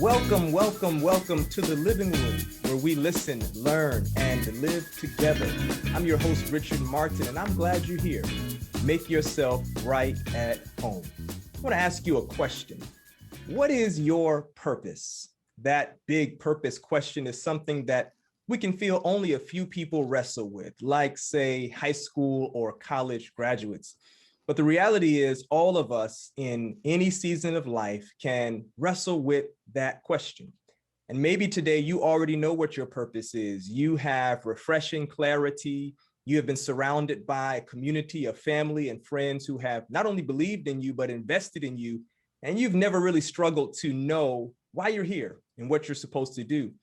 Welcome, welcome, welcome to the living room where we listen, learn, and live together. I'm your host, Richard Martin, and I'm glad you're here. Make yourself right at home. I want to ask you a question. What is your purpose? That big purpose question is something that we can feel only a few people wrestle with, like, say, high school or college graduates. But the reality is all of us in any season of life can wrestle with that question. And maybe today you already know what your purpose is. You have refreshing clarity. You have been surrounded by a community of family and friends who have not only believed in you, but invested in you. And you've never really struggled to know why you're here and what you're supposed to do.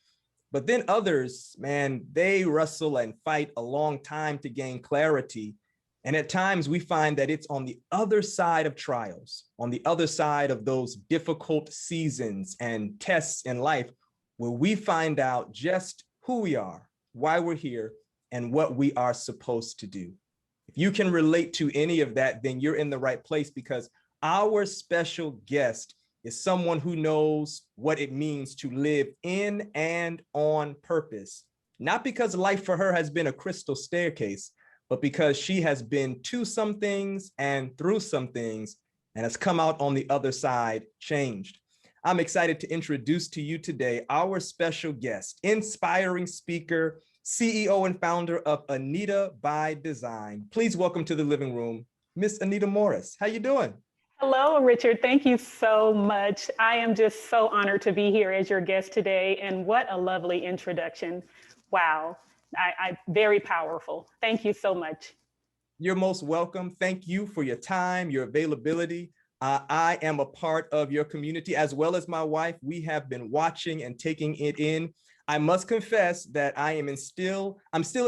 But then others, man, they wrestle and fight a long time to gain clarity. And at times we find that it's on the other side of trials, on the other side of those difficult seasons and tests in life, where we find out just who we are, why we're here, and what we are supposed to do. If you can relate to any of that, then you're in the right place, because our special guest is someone who knows what it means to live in and on purpose, not because life for her has been a crystal staircase, but because she has been to some things and through some things and has come out on the other side changed. I'm excited to introduce to you today our special guest, inspiring speaker, CEO and founder of Anita by Design. Please welcome to the living room, Miss Anita Morris. How you doing? Hello, Richard. Thank you so much. I am just so honored to be here as your guest today. And what a lovely introduction. Wow. I very powerful. Thank you so much. You're most welcome. Thank you for your time, your availability. I am a part of your community, as well as my wife. We have been watching and taking it in. I must confess that I'm still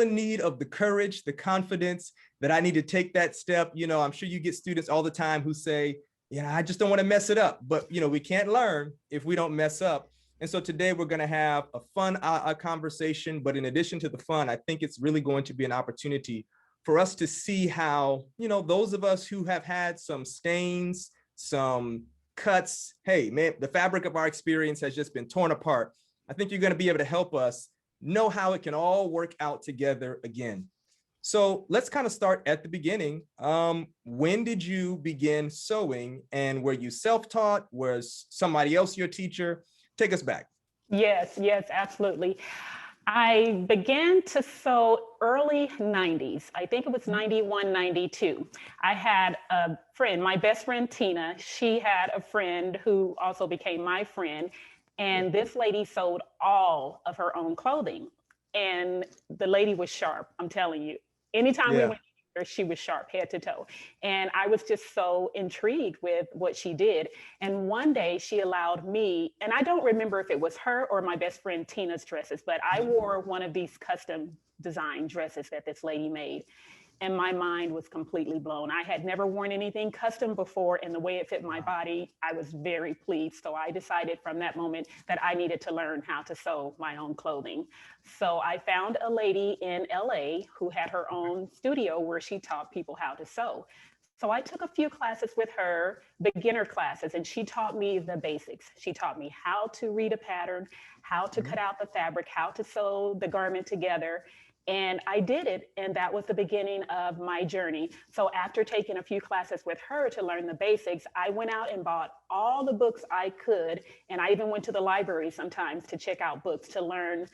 in need of the courage, the confidence that I need to take that step. You know, I'm sure you get students all the time who say, yeah, I just don't want to mess it up. But, you know, we can't learn if we don't mess up. And so today we're going to have a fun conversation. But in addition to the fun, I think it's really going to be an opportunity for us to see how, you know, those of us who have had some stains, some cuts, hey, man, the fabric of our experience has just been torn apart. I think you're going to be able to help us know how it can all work out together again. So let's kind of start at the beginning. When did you begin sewing, and were you self-taught? Was somebody else your teacher? Take us back. Yes, absolutely. I began to sew early 90s. I think it was 91, 92. I had a friend, my best friend, Tina. She had a friend who also became my friend. And this lady sewed all of her own clothing. And the lady was sharp, I'm telling you. Anytime we went there, she was sharp, head to toe. And I was just so intrigued with what she did. And one day she allowed me, and I don't remember if it was her or my best friend Tina's dresses, but I wore one of these custom design dresses that this lady made. And my mind was completely blown. I had never worn anything custom before, and the way it fit my body, I was very pleased. So I decided from that moment that I needed to learn how to sew my own clothing. So I found a lady in LA who had her own studio where she taught people how to sew. So I took a few classes with her, beginner classes, and she taught me the basics. She taught me how to read a pattern, how to cut out the fabric, how to sew the garment together. And I did it, and that was the beginning of my journey. So after taking a few classes with her to learn the basics, I went out and bought all the books I could, and I even went to the library sometimes to check out books to learn,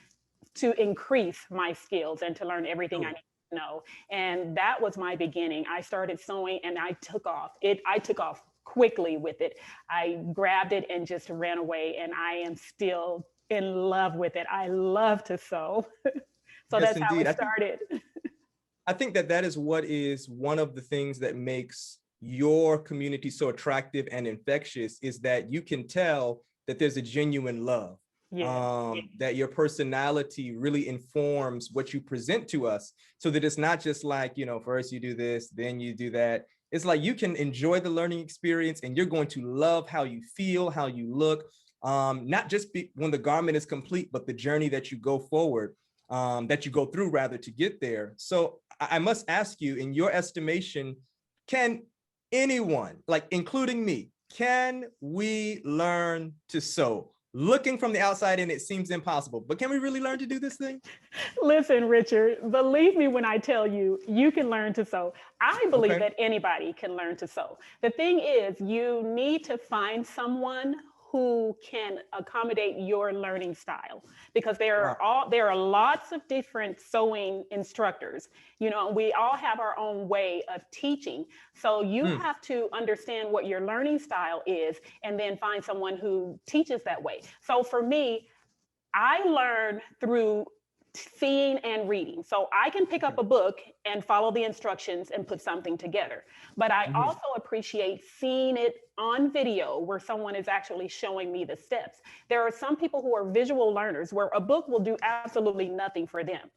to increase my skills and to learn everything I need to know. And that was my beginning. I started sewing, and I took off. I took off quickly with it. I grabbed it and just ran away, and I am still in love with it. I love to sew. So Yes, that's how indeed. it started. I think that is what is one of the things that makes your community so attractive and infectious, is that you can tell that there's a genuine love, that your personality really informs what you present to us, so that it's not just like, you know, first you do this, then you do that. It's like you can enjoy the learning experience, and you're going to love how you feel, how you look, not just when the garment is complete, but the journey that you go forward. That you go through rather to get there. So I must ask you, in your estimation, can anyone, like including me, can we learn to sew? looking from the outside in, it seems impossible. But can we really learn to do this thing? Listen, Richard, believe me when I tell you, you can learn to sew. I believe Okay. that anybody can learn to sew. The thing is, you need to find someone who can accommodate your learning style, because Wow. there are lots of different sewing instructors. You know, we all have our own way of teaching. So you Mm, have to understand what your learning style is and then find someone who teaches that way. So for me, I learn through seeing and reading. So I can pick up okay. a book and follow the instructions and put something together. But I Mhm. also appreciate seeing it on video where someone is actually showing me the steps. There are some people who are visual learners where a book will do absolutely nothing for them.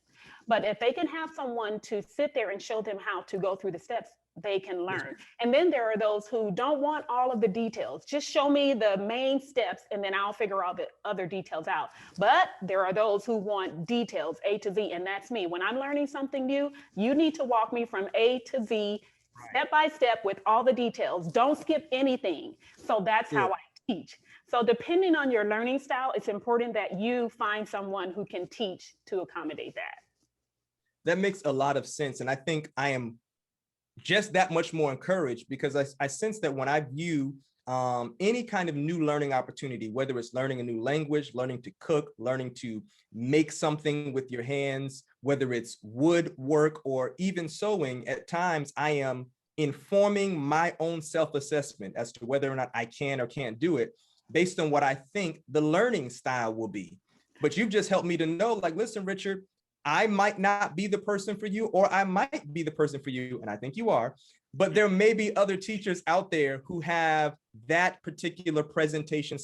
But if they can have someone to sit there and show them how to go through the steps, they can Yes. learn. And then there are those who don't want all of the details. Just show me the main steps and then I'll figure all the other details out. But there are those who want details, A to Z, and that's me. When I'm learning something new, you need to walk me from A to Z, Right. step by step with all the details. Don't skip anything. So that's how Good. I teach. So depending on your learning style, it's important that you find someone who can teach to accommodate that. That makes a lot of sense. And I think I am just that much more encouraged because I sense that when I view any kind of new learning opportunity, whether it's learning a new language, learning to cook, learning to make something with your hands, whether it's woodwork or even sewing, at times I am informing my own self-assessment as to whether or not I can or can't do it based on what I think the learning style will be. But you've just helped me to know, like, listen, Richard, I might not be the person for you, or I might be the person for you, and I think you are, but there may be other teachers out there who have that particular presentation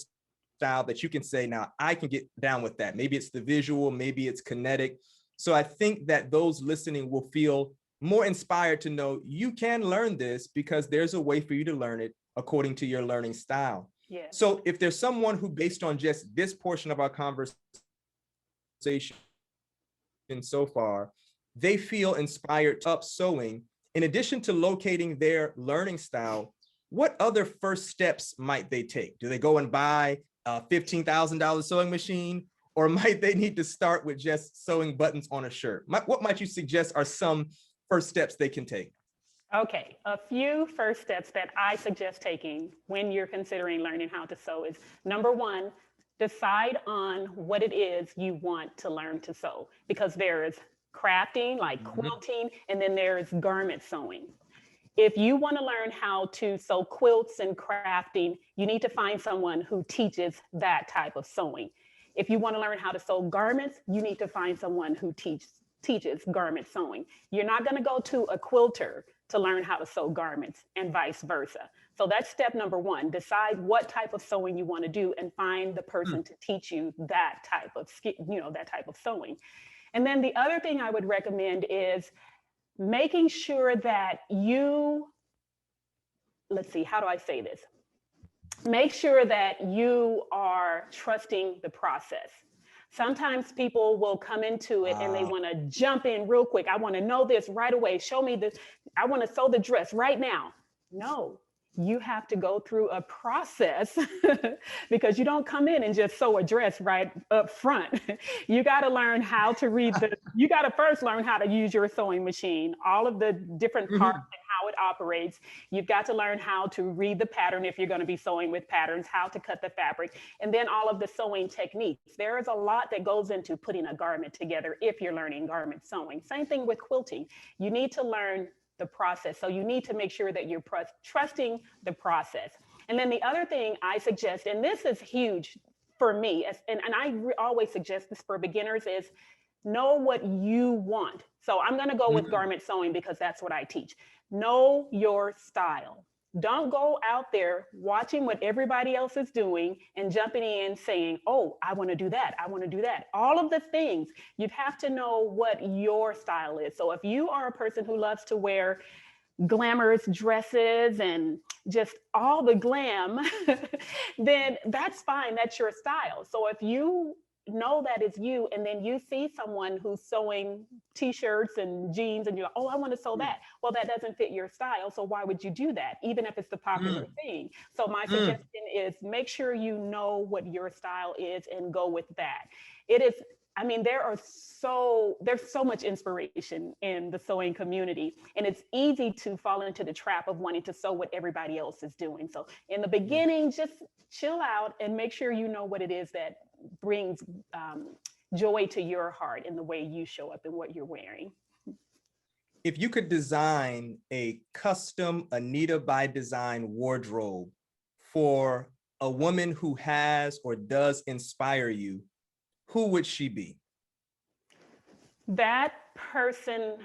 style that you can say, now I can get down with that. Maybe it's the visual, maybe it's kinetic. So I think that those listening will feel more inspired to know you can learn this because there's a way for you to learn it according to your learning style. Yes. So if there's someone who, based on just this portion of our conversation so far, they feel inspired to up sewing, in addition to locating their learning style, what other first steps might they take? Do they go and buy a $15,000 sewing machine, or might they need to start with just sewing buttons on a shirt? What might you suggest are some first steps they can take? Okay, a few first steps that I suggest taking when you're considering learning how to sew is number one, decide on what it is you want to learn to sew, because there is crafting, like Mhm. quilting, and then there's garment sewing. If you want to learn how to sew quilts and crafting, you need to find someone who teaches that type of sewing. If you want to learn how to sew garments, you need to find someone who teaches garment sewing. You're not going to go to a quilter to learn how to sew garments and vice versa. So that's step number one. Decide what type of sewing you want to do and find the Mm. person to teach you that type of that type of sewing. And then the other thing I would recommend is making sure that you, let's see, how do I say this? Make sure that you are trusting the process. Sometimes people will come into it and they Ah, want to jump in real quick. I want to know this right away. Show me this. I want to sew the dress right now. No, you have to go through a process because you don't come in and just sew a dress right up front. You got to learn how to you got to first learn how to use your sewing machine, all of the different parts mhm. and how it operates. You've got to learn how to read the pattern if you're going to be sewing with patterns, how to cut the fabric, and then all of the sewing techniques. There is a lot that goes into putting a garment together if you're learning garment sewing. Same thing with quilting. You need to learn the process. So you need to make sure that you're trusting the process. And then the other thing I suggest, and this is huge for me, and I always suggest this for beginners, is know what you want. So I'm going to go with Mhm. garment sewing because that's what I teach. Know your style. Don't go out there watching what everybody else is doing and jumping in saying, oh, I want to do that. I want to do that. All of the things, you have to know what your style is. So if you are a person who loves to wear glamorous dresses and just all the glam, then that's fine. That's your style. So if you know that it's you and then you see someone who's sewing t-shirts and jeans and you're like, oh, I want to sew that. Well, that doesn't fit your style. So why would you do that? Even if it's the popular Mm. thing. So my Mm. suggestion is make sure you know what your style is and go with that. It is, I mean, there's so much inspiration in the sewing community, and it's easy to fall into the trap of wanting to sew what everybody else is doing. So in the beginning, just chill out and make sure you know what it is that brings joy to your heart in the way you show up and what you're wearing. If you could design a custom Anita by Design wardrobe for a woman who has or does inspire you, who would she be? That person,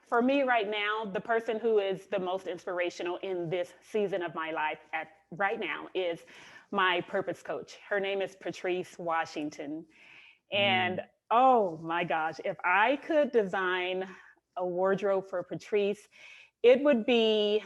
for me right now, the person who is the most inspirational in this season of my life at right now is my purpose coach. Her name is Patrice Washington. And oh my gosh, if I could design a wardrobe for Patrice, it would be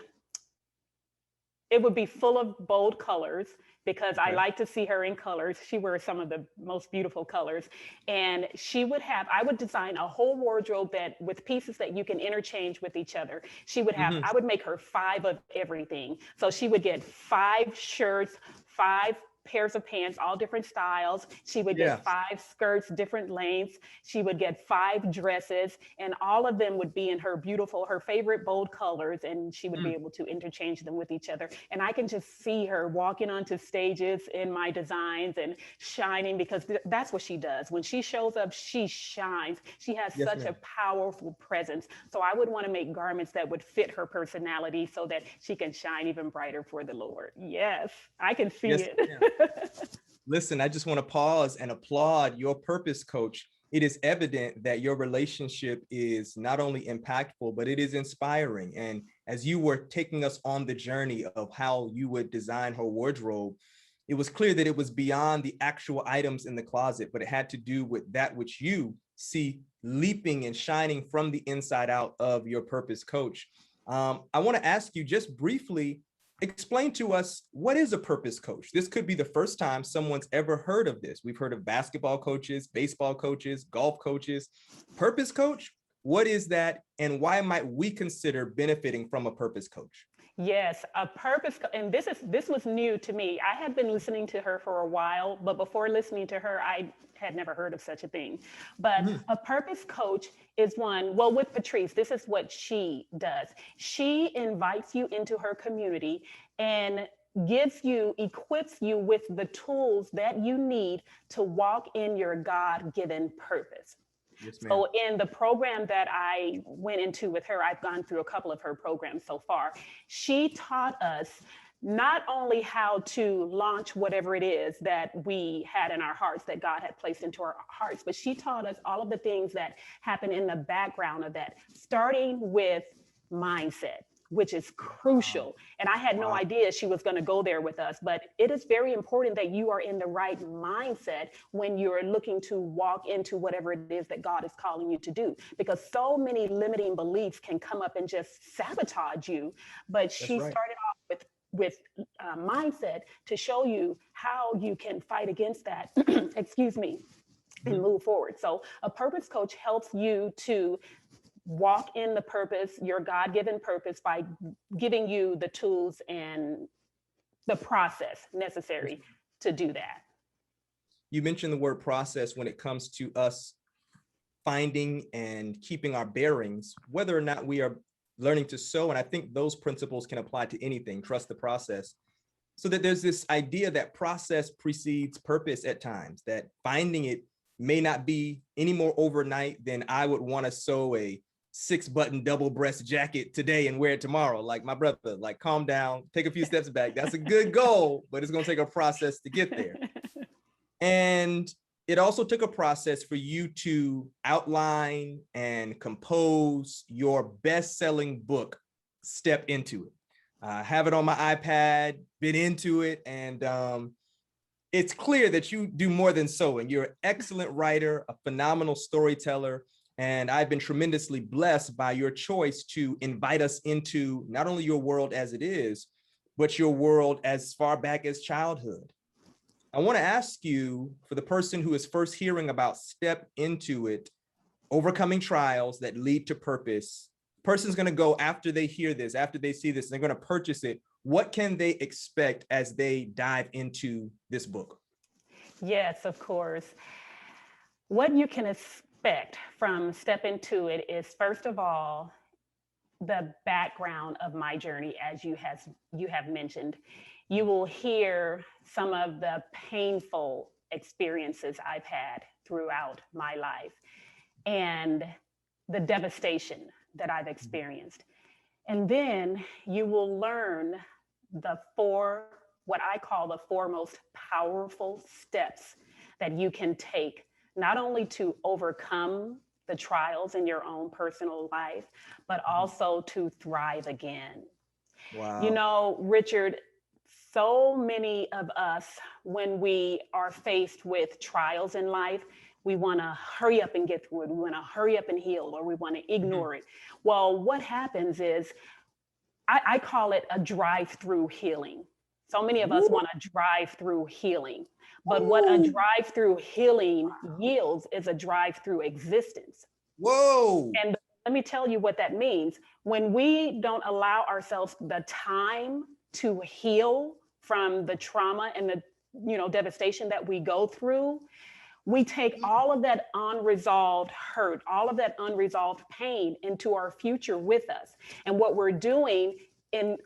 full of bold colors because I like to see her in colors. She wears some of the most beautiful colors. And I would design a whole wardrobe that with pieces that you can interchange with each other. She would have, I would make her 5 of everything. So she would get 5 shirts, 5 pairs of pants, all different styles. She would get 5 skirts, different lengths. She would get 5 dresses, and all of them would be in her favorite bold colors, and she would be able to interchange them with each other. And I can just see her walking onto stages in my designs and shining, because that's what she does. When she shows up, she shines. She has such a powerful presence. So I would want to make garments that would fit her personality so that she can shine even brighter for the Lord. Yes, I can see it. Listen, I just want to pause and applaud your purpose coach. It is evident that your relationship is not only impactful, but it is inspiring. And as you were taking us on the journey of how you would design her wardrobe, it was clear that it was beyond the actual items in the closet, but it had to do with that which you see leaping and shining from the inside out of your purpose coach. I want to ask you just briefly, explain to us, what is a purpose coach? This could be the first time someone's ever heard of this. We've heard of basketball coaches, baseball coaches, golf coaches. Purpose coach, what is that? And why might we consider benefiting from a purpose coach? Yes, and this was new to me. I had been listening to her for a while, but before listening to her, I had never heard of such a thing. But a purpose coach is with Patrice, this is what she does. She invites you into her community and equips you with the tools that you need to walk in your God-given purpose. Yes, ma'am. So in the program that I went into with her, I've gone through a couple of her programs so far. She taught us not only how to launch whatever it is that we had in our hearts, that God had placed into our hearts, but she taught us all of the things that happen in the background of that, starting with mindset, which is crucial. And I had no idea she was going to go there with us, but it is very important that you are in the right mindset when you're looking to walk into whatever it is that God is calling you to do, because so many limiting beliefs can come up and just sabotage you. But she started off with mindset to show you how you can fight against that, excuse me, and move forward. So a purpose coach helps you to walk in the purpose, your God-given purpose, by giving you the tools and the process necessary to do that. You mentioned the word process when it comes to us finding and keeping our bearings, whether or not we are learning to sew. And I think those principles can apply to anything. Trust the process. So that there's this idea that process precedes purpose at times, that finding it may not be any more overnight than I would want to sew a 6-button double breast jacket today and wear it tomorrow. Like, my brother, like, calm down, take a few steps back. That's a good goal, but it's going to take a process to get there. And it also took a process for you to outline and compose your best-selling book, Step Into It. Have it on my iPad, been into it, and it's clear that you do more than sewing. You're an excellent writer, a phenomenal storyteller, and I've been tremendously blessed by your choice to invite us into not only your world as it is, but your world as far back as childhood. I want to ask you, for the person who is first hearing about Step Into It, overcoming trials that lead to purpose, person's going to go after they hear this, after they see this, they're going to purchase it. What can they expect as they dive into this book? Yes, of course. What you can expect from Step Into It is, first of all, the background of my journey, as you have mentioned. You will hear some of the painful experiences I've had throughout my life and the devastation that I've experienced. And then you will learn what I call the four most powerful steps that you can take, not only to overcome the trials in your own personal life, but also to thrive again. You Wow. know, Richard, so many of us, when we are faced with trials in life, we want to hurry up and get through it. We want to hurry up and heal, or we want to Mhm. ignore it. Well, what happens is, I call it a drive-through healing. So many of us Woo, want to drive through healing, but what a woo, drive through healing yields is a drive through existence. whoa. And let me tell you what that means. When we don't allow ourselves the time to heal from the trauma and the devastation that we go through, we take all of that unresolved hurt, all of that unresolved pain into our future with us. And what we're doing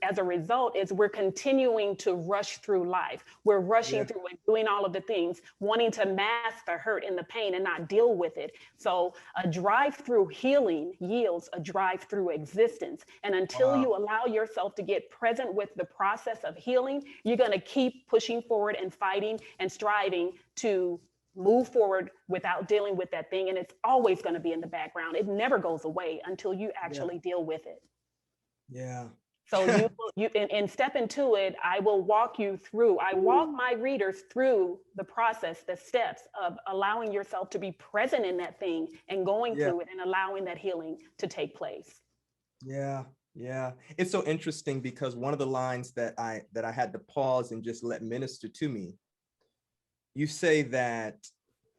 as a result is we're continuing to rush through life. We're rushing Yeah. through and doing all of the things, wanting to mask the hurt and the pain and not deal with it. So a drive through healing yields a drive through existence. And until Wow. you allow yourself to get present with the process of healing, you're going to keep pushing forward and fighting and striving to move forward without dealing with that thing. And it's always going to be in the background. It never goes away until you Yeah. actually deal with it. Yeah. So and Step Into It, I will walk you through, I walk my readers through the process, the steps of allowing yourself to be present in that thing and going Yeah. through it and allowing that healing to take place. Yeah. Yeah. It's so interesting because one of the lines that I had to pause and just let minister to me, you say that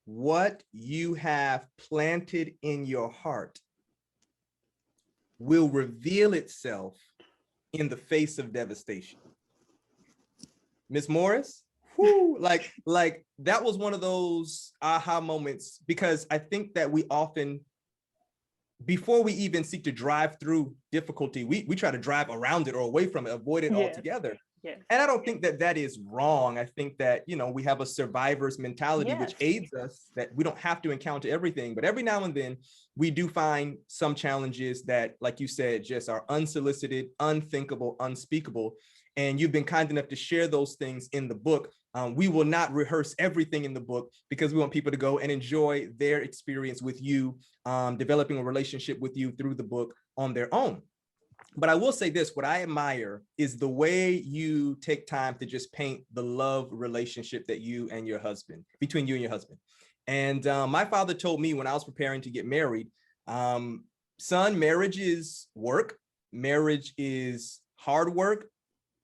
what you have planted in your heart will reveal itself in the face of devastation. Miss Morris, whoo, like that was one of those aha moments, because I think that we often, before we even seek to drive through difficulty, we try to drive around it or away from it, avoid it Yes, altogether. yes, And I don't think that that is wrong. I think that, we have a survivor's mentality, which yes, aids us, that we don't have to encounter everything. But every now and then we do find some challenges that, like you said, just are unsolicited, unthinkable, unspeakable. And you've been kind enough to share those things in the book. We will not rehearse everything in the book because we want people to go and enjoy their experience with you, developing a relationship with you through the book on their own. But I will say this, what I admire is the way you take time to just paint the love relationship that between you and your husband. And my father told me when I was preparing to get married, son, marriage is work, marriage is hard work,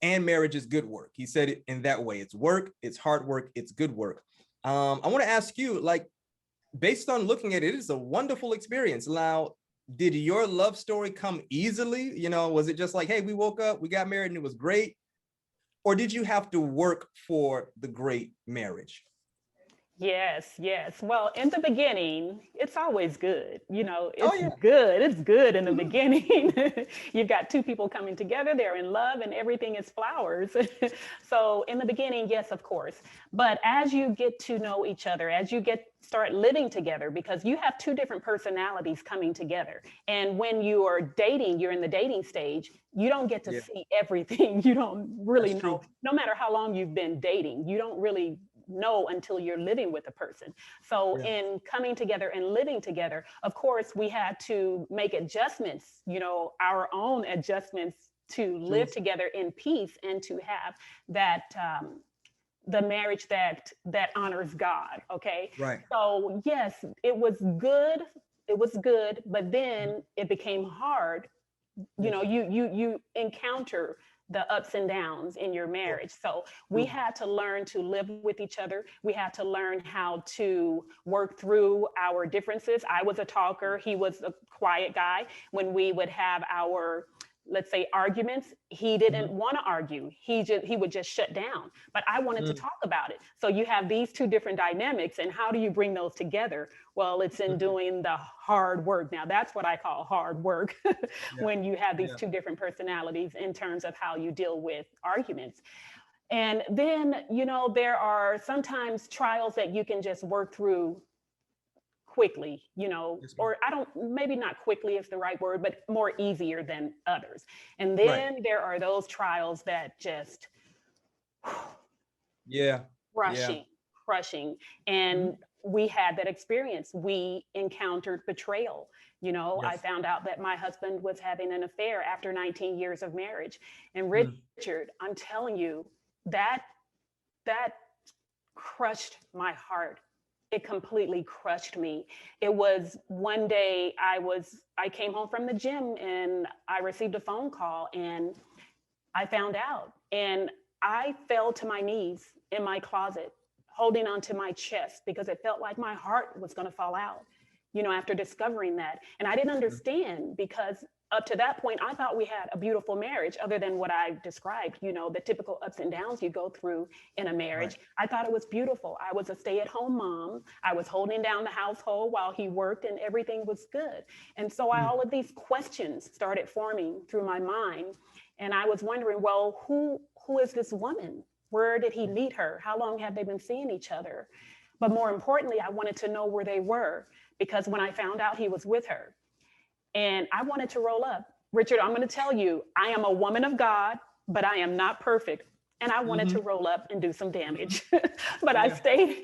and marriage is good work. He said it in that way. It's work, it's hard work, it's good work. I want to ask you, like, based on looking at it, it is a wonderful experience. Now, did your love story come easily? Was it just like, hey, we woke up, we got married, and it was great? Or did you have to work for the great marriage? yes, yes. Well, in the beginning, it's always good. Oh, It's yeah. good. It's good in the Mhm. beginning. You've got two people coming together, they're in love, and everything is flowers. So, in the beginning, yes, of course. But as you get to know each other, as you start living together, because you have two different personalities coming together. And when you are dating, you're in the dating stage, you don't get to Yeah, see everything. You don't really that's know, true. no matter how long you've been dating, you don't really know until you're living with a person. So Yeah. in coming together and living together, of course, we had to make adjustments, our own adjustments to live True. together in peace and to have that the marriage that honors God. Okay. Right. So yes, it was good. It was good, but then it became hard. Yeah. You encounter the ups and downs in your True. marriage. So we True. had to learn to live with each other. We had to learn how to work through our differences. I was a talker, he was a quiet guy. When we would have our let's say, arguments, he didn't want to argue. He would just shut down. But I wanted to talk about it. So you have these two different dynamics, and how do you bring those together? Well, it's in doing the hard work. Now, that's what I call hard work when you have these two different personalities in terms of how you deal with arguments. And then, there are sometimes trials that you can just work through quickly, or maybe not quickly is the right word, but more easier than others. And then there are those trials that just crushing. And we had that experience. We encountered betrayal. I found out that my husband was having an affair after 19 years of marriage. And Richard, I'm telling you, that crushed my heart. It completely crushed me. It was one day I came home from the gym and I received a phone call and I found out, and I fell to my knees in my closet, holding onto my chest because it felt like my heart was going to fall out, after discovering that. And I didn't understand, because up to that point, I thought we had a beautiful marriage, other than what I described, the typical ups and downs you go through in a marriage. Right. I thought it was beautiful. I was a stay-at-home mom. I was holding down the household while he worked, and everything was good. And so all of these questions started forming through my mind. And I was wondering, well, who is this woman? Where did he meet her? How long have they been seeing each other? But more importantly, I wanted to know where they were, because when I found out he was with her, and I wanted to roll up. Richard, I'm going to tell you, I am a woman of God, but I am not perfect. And I wanted to roll up and do some damage. But I stayed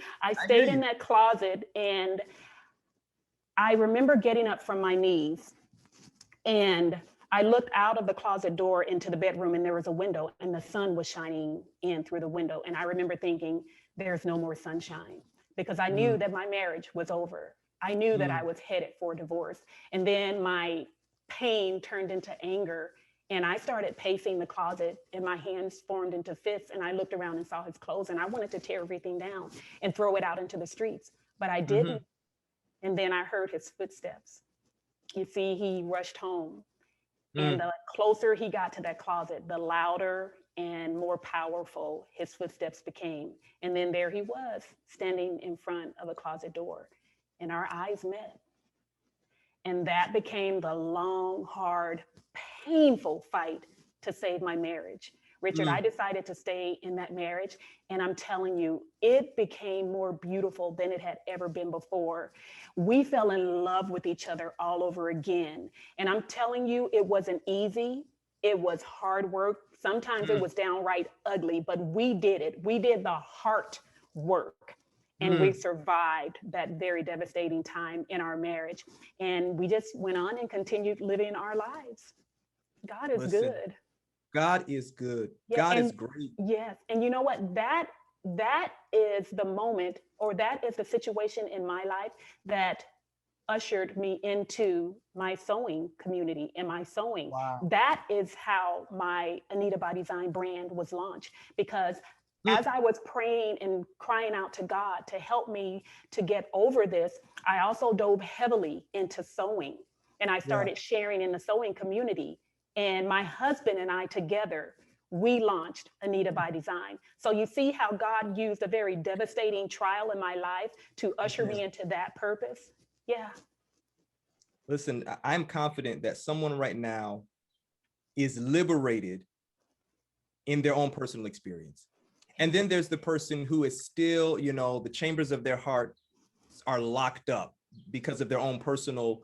in that closet, and I remember getting up from my knees, and I looked out of the closet door into the bedroom, and there was a window, and the sun was shining in through the window. And I remember thinking, there's no more sunshine, because I knew that my marriage was over. I knew that I was headed for divorce. And then my pain turned into anger, and I started pacing the closet, and my hands formed into fists, and I looked around and saw his clothes, and I wanted to tear everything down and throw it out into the streets, but I didn't. And then I heard his footsteps. You see, he rushed home. And the closer he got to that closet, the louder and more powerful his footsteps became. And then there he was, standing in front of a closet door. And our eyes met. And that became the long, hard, painful fight to save my marriage. Richard, I decided to stay in that marriage. And I'm telling you, it became more beautiful than it had ever been before. We fell in love with each other all over again. And I'm telling you, it wasn't easy. It was hard work. Sometimes it was downright ugly, but we did it. We did the heart work. And we survived that very devastating time in our marriage. And we just went on and continued living our lives. God is good. God is good. Yeah, God is great. Yes. And you know what? That is the moment, or that is the situation in my life that ushered me into my sewing community and my sewing. Wow. That is how my Anita by Design brand was launched, because as I was praying and crying out to God to help me to get over this, I also dove heavily into sewing, and I started sharing in the sewing community. And my husband and I together, we launched Anita by Design. So you see how God used a very devastating trial in my life to usher me into that purpose. Yeah. Listen, I'm confident that someone right now is liberated in their own personal experience. And then there's the person who is still, the chambers of their heart are locked up because of their own personal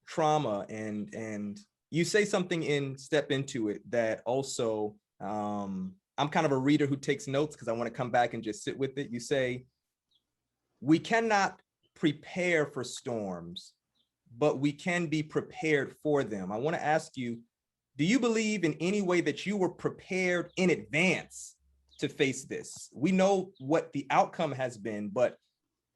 trauma. And you say something in Step Into It that also, I'm kind of a reader who takes notes because I want to come back and just sit with it. You say, we cannot prepare for storms, but we can be prepared for them. I want to ask you, do you believe in any way that you were prepared in advance to face this? We know what the outcome has been, but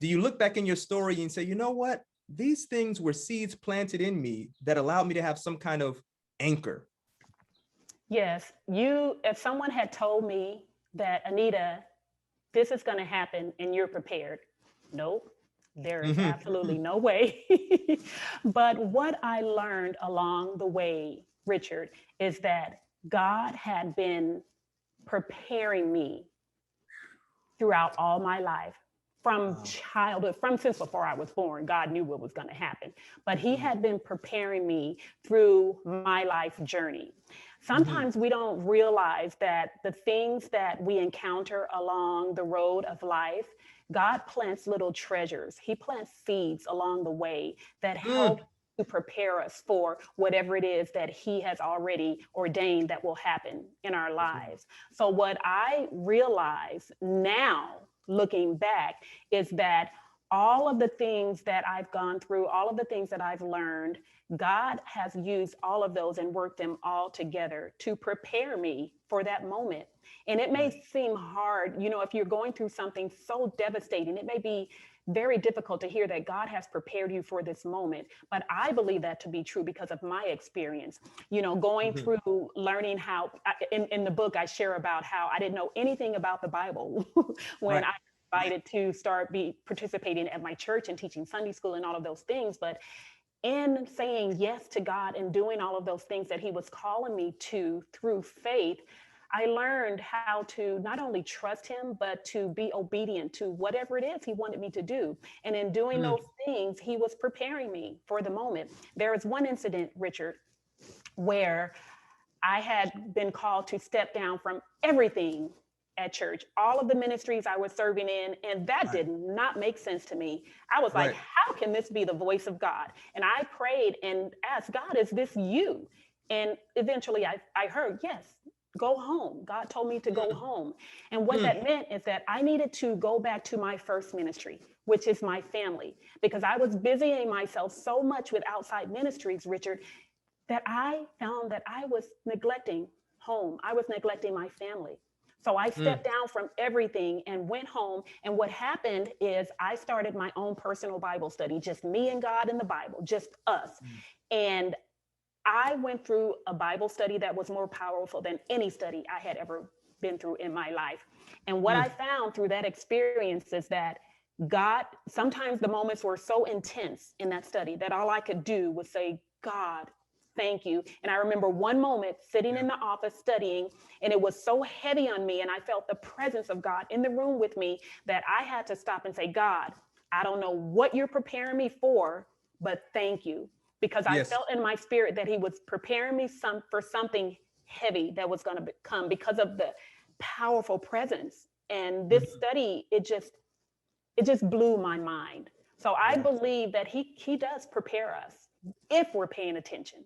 do you look back in your story and say, you know what? These things were seeds planted in me that allowed me to have some kind of anchor. Yes, if someone had told me that, Anita, this is going to happen and you're prepared. Nope, there is absolutely no way. But what I learned along the way Richard, is that God had been preparing me throughout all my life, from childhood, from since before I was born. God knew what was going to happen, but he had been preparing me through my life journey. Sometimes we don't realize that the things that we encounter along the road of life, God plants little treasures. He plants seeds along the way that help to prepare us for whatever it is that he has already ordained that will happen in our lives. So what I realize now, looking back, is that all of the things that I've gone through, all of the things that I've learned, God has used all of those and worked them all together to prepare me for that moment. And it may seem hard, you know, if you're going through something so devastating, it may be very difficult to hear that God has prepared you for this moment. But I believe that to be true because of my experience, you know, going through learning how, in the book, I share about how I didn't know anything about the Bible when I invited to participating at my church and teaching Sunday school and all of those things. But in saying yes to God and doing all of those things that he was calling me to through faith, I learned how to not only trust him, but to be obedient to whatever it is he wanted me to do. And in doing those things, he was preparing me for the moment. There was one incident, Richard, where I had been called to step down from everything at church, all of the ministries I was serving in, and that did not make sense to me. I was like, how can this be the voice of God? And I prayed and asked God, is this you? And eventually I heard, yes, go home. God told me to go home. And what that meant is that I needed to go back to my first ministry, which is my family, because I was busying myself so much with outside ministries, Richard, that I found that I was neglecting home. I was neglecting my family. So I stepped down from everything and went home. And what happened is I started my own personal Bible study, just me and God in the Bible, just us. And I went through a Bible study that was more powerful than any study I had ever been through in my life. And what I found through that experience is that God, sometimes the moments were so intense in that study that all I could do was say, God, thank you. And I remember one moment sitting in the office studying, and it was so heavy on me. And I felt the presence of God in the room with me that I had to stop and say, God, I don't know what you're preparing me for, but thank you. Because I felt in my spirit that he was preparing me for something heavy that was going to come because of the powerful presence. And this study, it just blew my mind. So I believe that he does prepare us. If we're paying attention,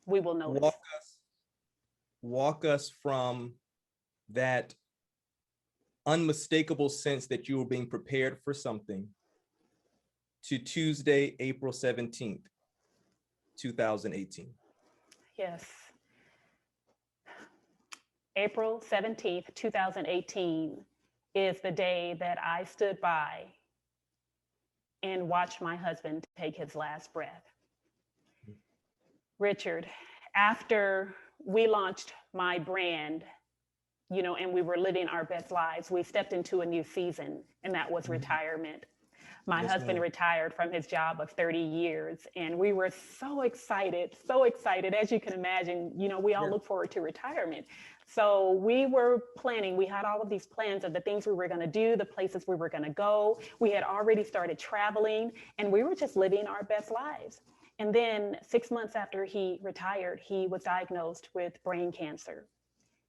we will notice. Walk us from that unmistakable sense that you were being prepared for something to Tuesday, April 17th, 2018. Yes. April 17th, 2018 is the day that I stood by and watched my husband take his last breath. Richard, after we launched my brand, you know, and we were living our best lives, we stepped into a new season, and that was retirement. My husband retired from his job of 30 years, and we were so excited, as you can imagine. You know, we all look forward to retirement. So we were planning, we had all of these plans of the things we were going to do, the places we were going to go. We had already started traveling, and we were just living our best lives. And then 6 months after he retired, he was diagnosed with brain cancer.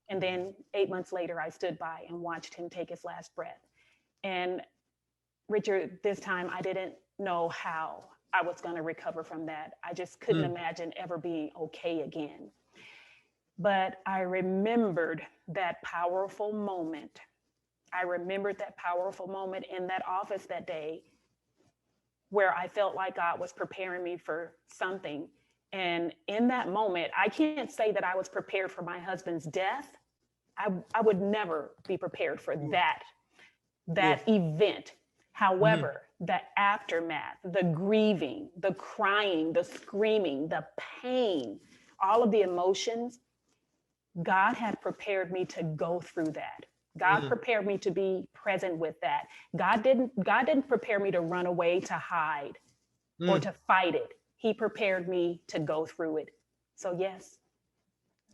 And then 8 months later, I stood by and watched him take his last breath. And Richard, this time I didn't know how I was going to recover from that. I just couldn't imagine ever being okay again. But I remembered that powerful moment. I remembered that powerful moment in that office that day where I felt like God was preparing me for something. And in that moment, I can't say that I was prepared for my husband's death. I would never be prepared for that event. However, the aftermath, the grieving, the crying, the screaming, the pain, all of the emotions, God had prepared me to go through that. God prepared me to be present with that. God didn't prepare me to run away, to hide, or to fight it. He prepared me to go through it So yes.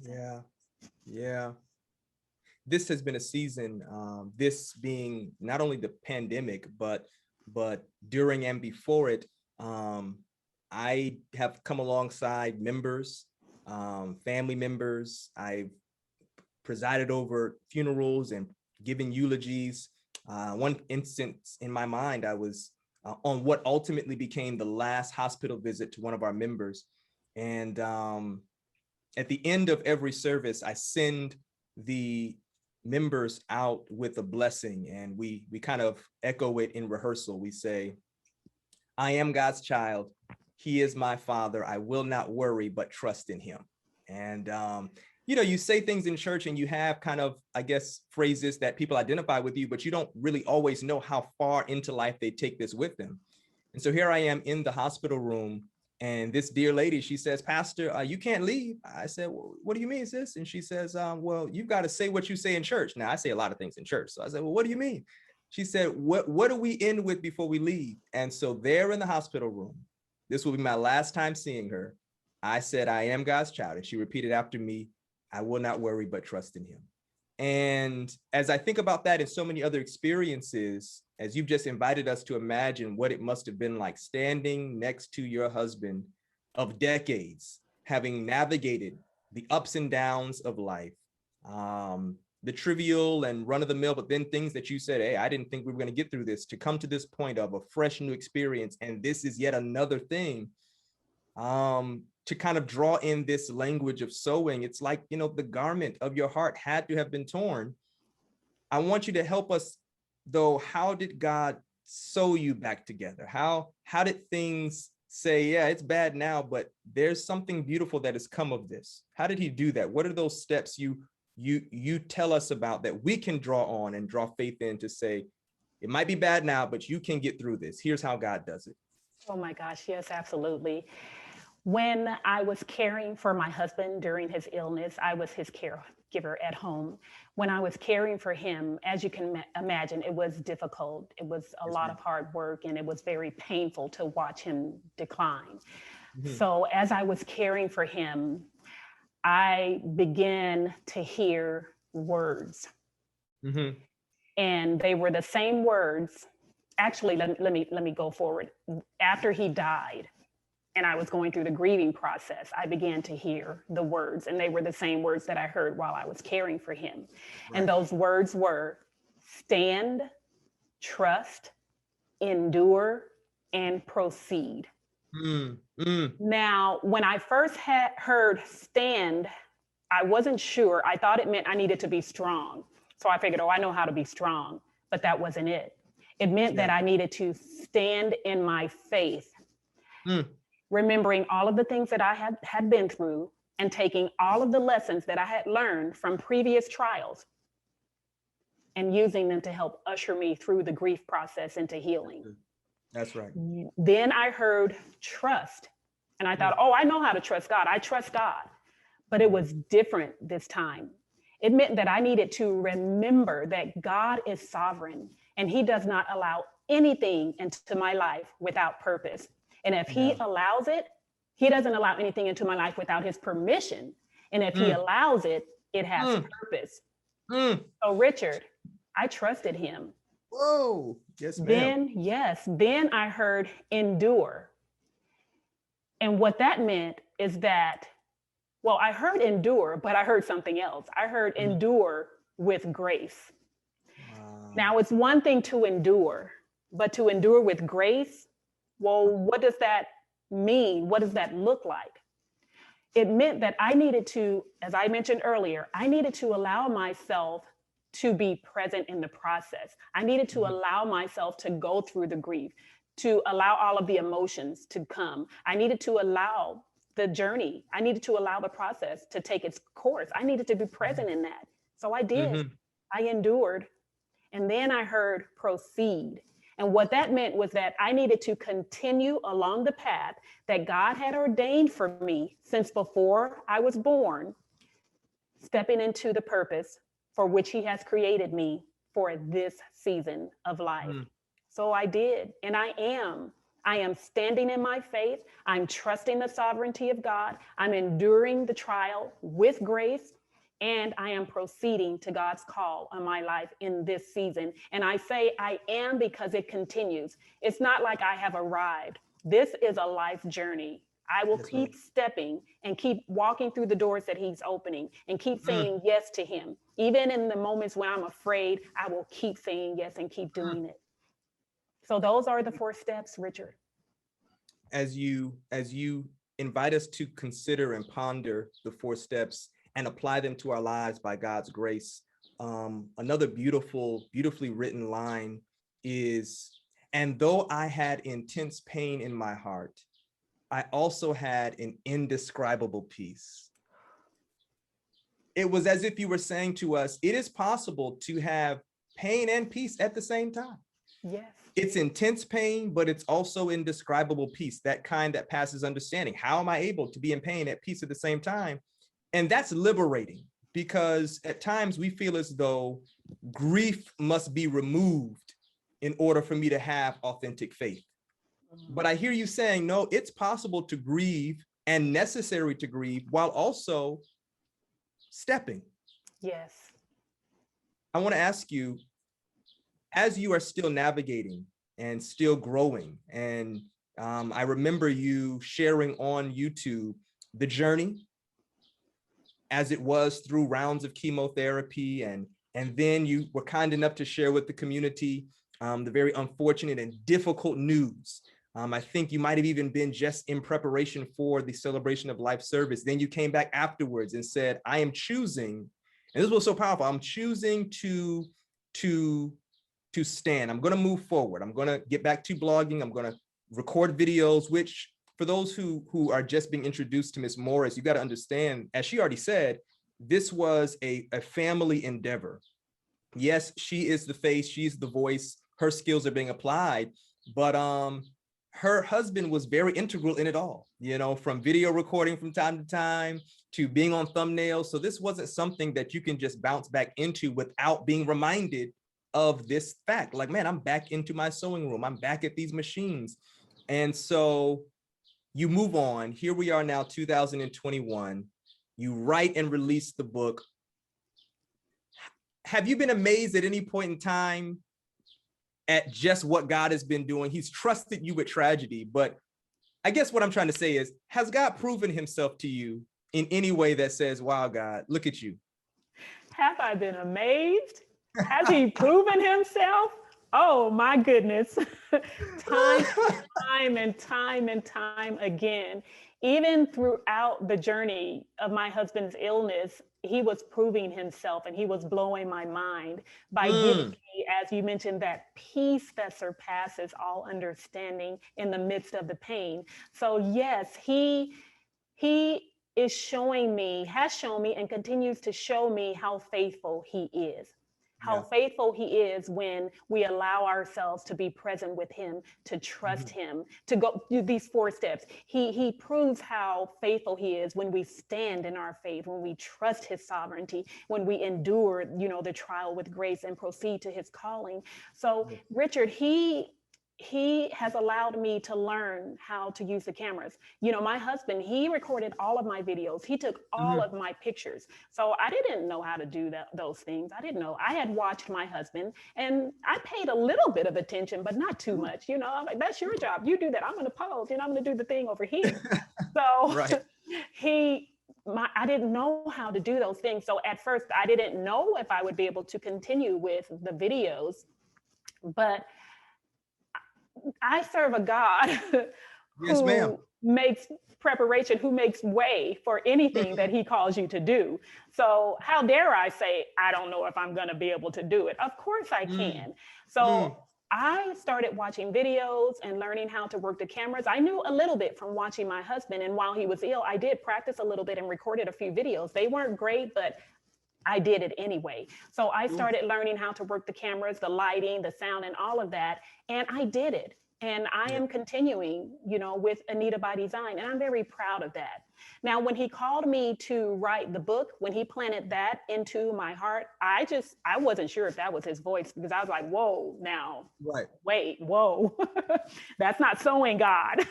Yeah. Yeah. This has been a season, this being not only the pandemic, but during and before it, I have come alongside members, family members. I've presided over funerals and given eulogies. One instance in my mind, I was on what ultimately became the last hospital visit to one of our members. And at the end of every service, I send the members out with a blessing, and we kind of echo it in rehearsal. We say, I am God's child. He is my father. I will not worry, but trust in him. And, you say things in church and you have kind of, I guess, phrases that people identify with you, but you don't really always know how far into life they take this with them. And so here I am in the hospital room, and this dear lady, she says, Pastor, you can't leave. I said, well, what do you mean, sis? And she says, well, you've got to say what you say in church. Now, I say a lot of things in church. So I said, well, what do you mean? She said, what do we end with before we leave? And so there in the hospital room, this will be my last time seeing her. I said, I am God's child. And she repeated after me, I will not worry, but trust in him. And as I think about that and so many other experiences, as you've just invited us to imagine what it must have been like standing next to your husband of decades, having navigated the ups and downs of life, the trivial and run of the mill, but then things that you said, hey, I didn't think we were going to get through this, to come to this point of a fresh new experience. And this is yet another thing, to kind of draw in this language of sewing. It's like, the garment of your heart had to have been torn. I want you to help us, though. How did God sew you back together? How did things say, yeah, it's bad now, but there's something beautiful that has come of this? How did he do that? What are those steps you tell us about that we can draw on and draw faith in to say, it might be bad now, but you can get through this. Here's how God does it. Oh my gosh, yes, absolutely. When I was caring for my husband during his illness, I was his caregiver at home. When I was caring for him, as you can imagine, it was difficult. It was a lot of hard work, and it was very painful to watch him decline. Mm-hmm. So as I was caring for him, I began to hear words. Mm-hmm. And they were the same words. Actually, let me go forward. After he died, and I was going through the grieving process, I began to hear the words, and they were the same words that I heard while I was caring for him. Right. And those words were stand, trust, endure, and proceed. Now, when I first heard stand, I wasn't sure. I thought it meant I needed to be strong. So I figured, I know how to be strong, but that wasn't it. It meant that I needed to stand in my faith, remembering all of the things that I had been through and taking all of the lessons that I had learned from previous trials and using them to help usher me through the grief process into healing. That's right. Then I heard trust, and I thought, I know how to trust God. I trust God. But it was different this time. It meant that I needed to remember that God is sovereign, and he does not allow anything into my life without purpose. And if he allows it, he doesn't allow anything into my life without his permission. And if he allows it, it has purpose. So Richard, I trusted him. Whoa. Yes, ma'am. Then I heard endure. And what that meant is that, I heard endure, but I heard something else. I heard endure with grace. Wow. Now, it's one thing to endure, but to endure with grace, what does that mean? What does that look like? It meant that I needed to, as I mentioned earlier, I needed to allow myself to be present in the process. I needed to allow myself to go through the grief, to allow all of the emotions to come. I needed to allow the journey. I needed to allow the process to take its course. I needed to be present in that. So I did. I endured. And then I heard proceed. And what that meant was that I needed to continue along the path that God had ordained for me since before I was born, stepping into the purpose for which he has created me for this season of life. So I did, and I am I am standing in my faith. I'm trusting the sovereignty of God. I'm enduring the trial with grace. And I am proceeding to God's call on my life in this season. And I say I am because it continues. It's not like I have arrived. This is a life journey. I will Yes, ma'am. keep stepping and keep walking through the doors that he's opening and keep Mm, saying yes to him. Even in the moments when I'm afraid, I will keep saying yes and keep mm. doing it. So those are the 4 steps, Richard. As you invite us to consider and ponder the 4 steps and apply them to our lives by God's grace, another beautifully written line is, and though I had intense pain in my heart, I also had an indescribable peace. It was as if you were saying to us, it is possible to have pain and peace at the same time. Yes. It's intense pain, but it's also indescribable peace, that kind that passes understanding. How am I able to be in pain at peace at the same time? And that's liberating, because at times we feel as though grief must be removed in order for me to have authentic faith. But I hear you saying, no, it's possible to grieve and necessary to grieve while also stepping. Yes. I want to ask you, as you are still navigating and still growing, and I remember you sharing on YouTube the journey as it was through rounds of chemotherapy, and then you were kind enough to share with the community the very unfortunate and difficult news. I think you might have even been just in preparation for the celebration of life service. Then you came back afterwards and said, I am choosing, and this was so powerful, I'm choosing to stand. I'm going to move forward. I'm going to get back to blogging. I'm going to record videos, which for those who are just being introduced to Miss Morris, you got to understand, as she already said, this was a family endeavor. Yes, she is the face, she's the voice, her skills are being applied, but her husband was very integral in it all, from video recording from time to time to being on thumbnails. So this wasn't something that you can just bounce back into without being reminded of this fact. Like, man, I'm back into my sewing room. I'm back at these machines. And so you move on. Here we are now, 2021. You write and release the book. Have you been amazed at any point in time at just what God has been doing? He's trusted you with tragedy, but I guess what I'm trying to say is, has God proven himself to you in any way that says, wow, God, look at you? Have I been amazed? Has he proven himself? Oh my goodness. time and time again. Even throughout the journey of my husband's illness, he was proving himself and he was blowing my mind by giving me, as you mentioned, that peace that surpasses all understanding in the midst of the pain. So yes, he is showing me, has shown me, and continues to show me how faithful he is. How faithful he is when we allow ourselves to be present with him, to trust him, to go through these 4 steps. He proves how faithful he is when we stand in our faith, when we trust his sovereignty, when we endure, the trial with grace and proceed to his calling. So Richard, he has allowed me to learn how to use the cameras. My husband, he recorded all of my videos. He took all of my pictures. So I didn't know how to do those things. I didn't know. I had watched my husband and I paid a little bit of attention, but not too much. I'm like, that's your job. You do that. I'm going to pose. I'm going to do the thing over here. So Right. I didn't know how to do those things. So at first I didn't know if I would be able to continue with the videos, but I serve a God Yes, ma'am. who makes preparation, who makes way for anything that he calls you to do. So how dare I say, I don't know if I'm going to be able to do it? Of course I can. So I started watching videos and learning how to work the cameras. I knew a little bit from watching my husband. And while he was ill, I did practice a little bit and recorded a few videos. They weren't great, but I did it anyway. So I started learning how to work the cameras, the lighting, the sound, and all of that. And I did it. And I am continuing, with Anita by Design, and I'm very proud of that. Now, when he called me to write the book, when he planted that into my heart, I wasn't sure if that was his voice, because I was like, whoa, now, Right. wait, whoa, that's not sowing, God.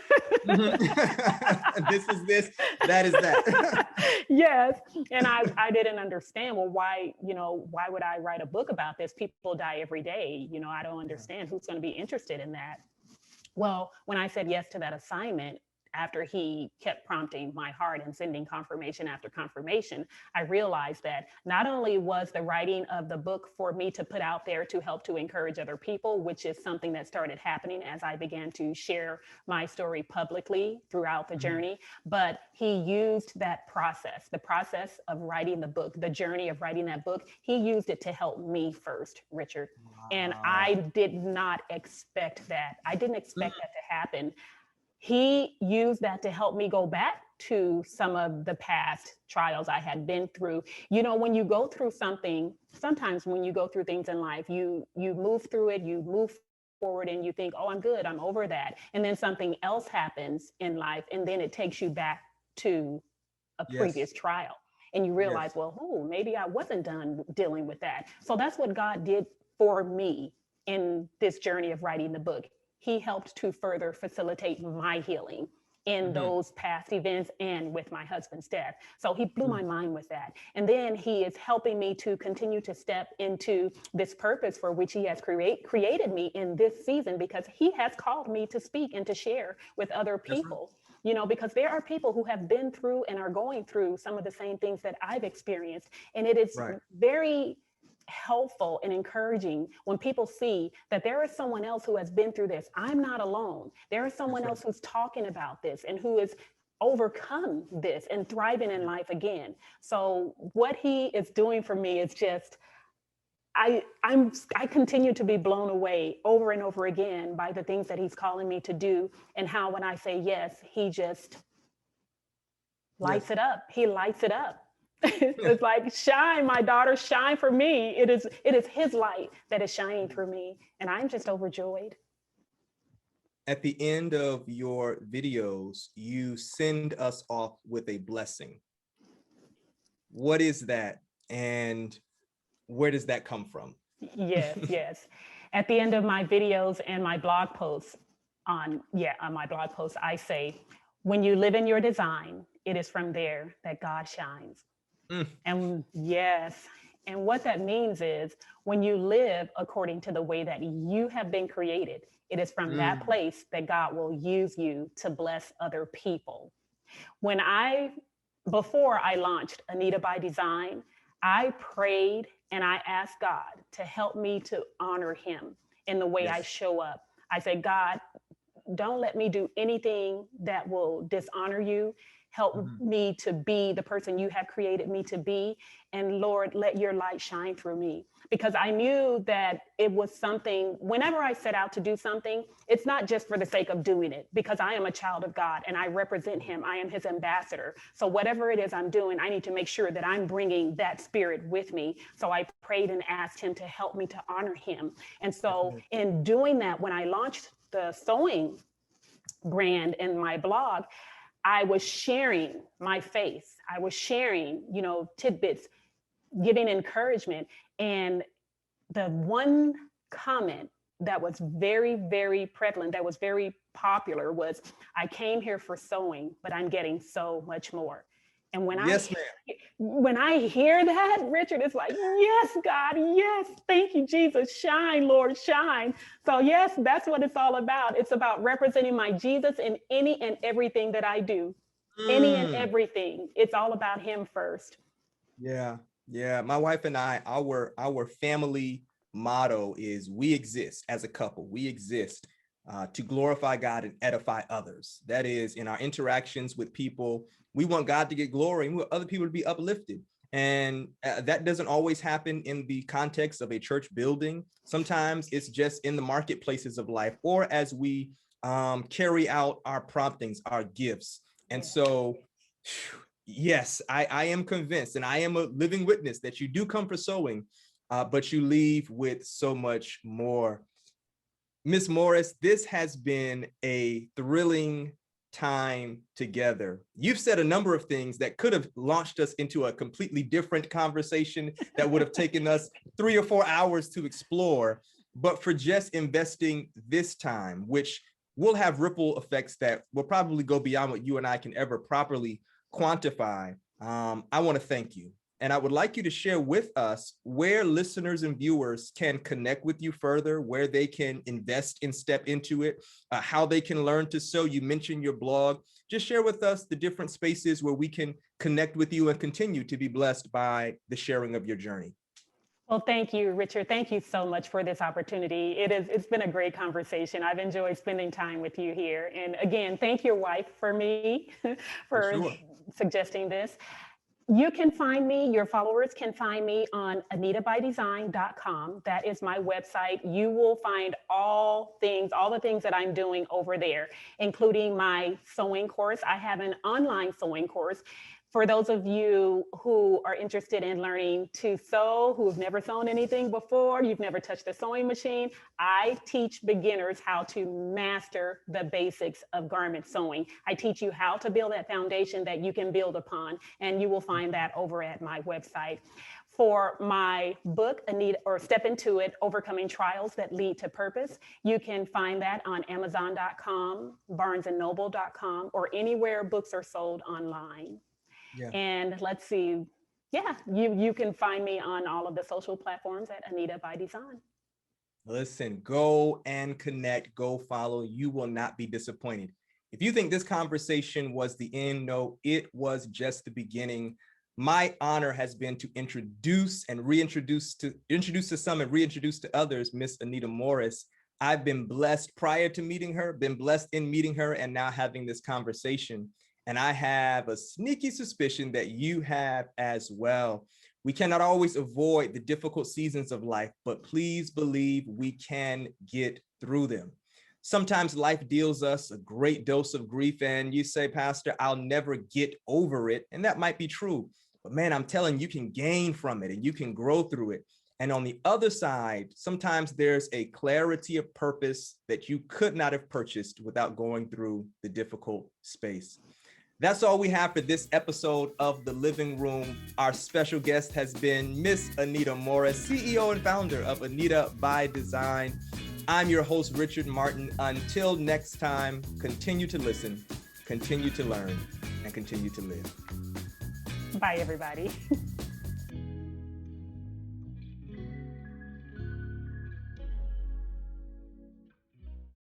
This is this, that is that. Yes. And I didn't understand, well, why would I write a book about this? People die every day. I don't understand who's going to be interested in that. Well, when I said yes to that assignment, after he kept prompting my heart and sending confirmation after confirmation, I realized that not only was the writing of the book for me to put out there to help to encourage other people, which is something that started happening as I began to share my story publicly throughout the journey, but he used that process, the process of writing the book, the journey of writing that book, he used it to help me first, Richard. And I did not expect that. I didn't expect that to happen. He used that to help me go back to some of the past trials I had been through. When you go through something, sometimes when you go through things in life, you move through it, you move forward and you think, oh, I'm good, I'm over that. And then something else happens in life, and then it takes you back to a previous trial. And you realize, well, maybe I wasn't done dealing with that. So that's what God did for me in this journey of writing the book. He helped to further facilitate my healing in those past events and with my husband's death. So he blew my mind with that. And then he is helping me to continue to step into this purpose for which he has created me in this season, because he has called me to speak and to share with other people. Because there are people who have been through and are going through some of the same things that I've experienced. And it is very helpful and encouraging when people see that there is someone else who has been through this. I'm not alone. There is someone else who's talking about this and who has overcome this and thriving in life again. So what he is doing for me is just, I continue to be blown away over and over again by the things that he's calling me to do, and how when I say yes, he just lights it up. He lights it up. It's like, shine, my daughter, shine for me. It is his light that is shining through me, and I'm just overjoyed. At the end of your videos, you send us off with a blessing. What is that, and where does that come from? Yes. At the end of my videos and my blog posts, on my blog posts, I say, when you live in your design, it is from there that God shines. And and what that means is, when you live according to the way that you have been created, it is from that place that God will use you to bless other people. Before I launched Anita by Design, I prayed and I asked God to help me to honor him in the way I show up. I said, God, don't let me do anything that will dishonor you. Help me to be the person you have created me to be. And Lord, let your light shine through me. Because I knew that it was something, whenever I set out to do something, it's not just for the sake of doing it, because I am a child of God and I represent him. I am his ambassador. So whatever it is I'm doing, I need to make sure that I'm bringing that spirit with me. So I prayed and asked him to help me to honor him. And so in doing that, when I launched the sewing brand and my blog, I was sharing my faith. I was sharing, tidbits, giving encouragement. And the one comment that was very, very prevalent, that was very popular, was, I came here for sewing, but I'm getting so much more. And when I hear that, Richard, it's like, yes, God, yes, thank you, Jesus, shine, Lord, shine. So yes, that's what it's all about. It's about representing my Jesus in any and everything that I do, any and everything. It's all about him first. Yeah. My wife and I, our family motto is, we exist as a couple. We exist to glorify God and edify others. That is, in our interactions with people, we want God to get glory and we want other people to be uplifted. And that doesn't always happen in the context of a church building. Sometimes it's just in the marketplaces of life, or as we carry out our promptings, our gifts. And so, yes, I am convinced, and I am a living witness, that you do come for sewing, but you leave with so much more. Miss Morris, this has been a thrilling time together. You've said a number of things that could have launched us into a completely different conversation that would have taken us 3 or 4 hours to explore. But for just investing this time, which will have ripple effects that will probably go beyond what you and I can ever properly quantify, I want to thank you. And I would like you to share with us where listeners and viewers can connect with you further, where they can invest and step into it, how they can learn to sew. You mentioned your blog. Just share with us the different spaces where we can connect with you and continue to be blessed by the sharing of your journey. Well, thank you, Richard. Thank you so much for this opportunity. It's been a great conversation. I've enjoyed spending time with you here. And again, thank your wife for me for sure. suggesting this. You can find me, your followers can find me on anitabydesign.com. That is my website. You will find all the things that I'm doing over there, including my sewing course. I have an online sewing course. For those of you who are interested in learning to sew, who have never sewn anything before, you've never touched a sewing machine, I teach beginners how to master the basics of garment sewing. I teach you how to build that foundation that you can build upon, and you will find that over at my website. For my book, Anita, or Step Into It, Overcoming Trials That Lead to Purpose, you can find that on Amazon.com, BarnesandNoble.com, or anywhere books are sold online. Yeah. And let's see. Yeah, you can find me on all of the social platforms at Anita by Design. Listen, go and connect, go follow. You will not be disappointed. If you think this conversation was the end, no, it was just the beginning. My honor has been to introduce to some and reintroduce to others, Miss Anita Morris. I've been blessed prior to meeting her, been blessed in meeting her, and now having this conversation. And I have a sneaky suspicion that you have as well. We cannot always avoid the difficult seasons of life, but please believe we can get through them. Sometimes life deals us a great dose of grief, and you say, Pastor, I'll never get over it. And that might be true. But man, I'm telling you, you can gain from it and you can grow through it. And on the other side, sometimes there's a clarity of purpose that you could not have purchased without going through the difficult space. That's all we have for this episode of The Living Room. Our special guest has been Miss Anita Morris, CEO and founder of Anita by Design. I'm your host, Richard Martin. Until next time, continue to listen, continue to learn, and continue to live. Bye, everybody.